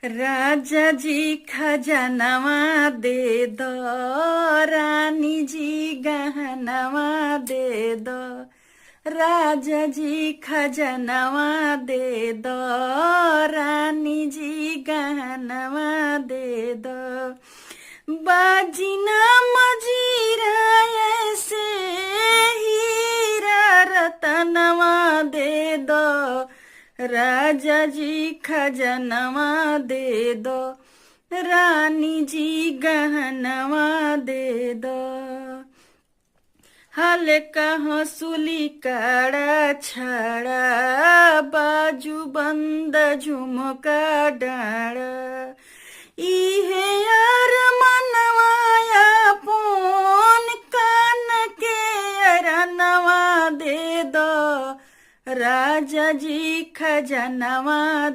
राजा जी खजानवा दे दो, रानी जी गहनवा दे दो। राजा जी खजानवा दे दो, रानी जी गहनवा दे दो। बाजिना मजीरा ऐसे हीरा रतनवा दे दो। राजा जी खजानवा दे दो, रानी जी गहनवा दे दो। हल्का हंसुली काड़ा छाड़ा, बाजू बंद झुमका डाड़ा। इहे यार मनवाया पोन, कान के अरनवा दे दो। राजा जी खजानवा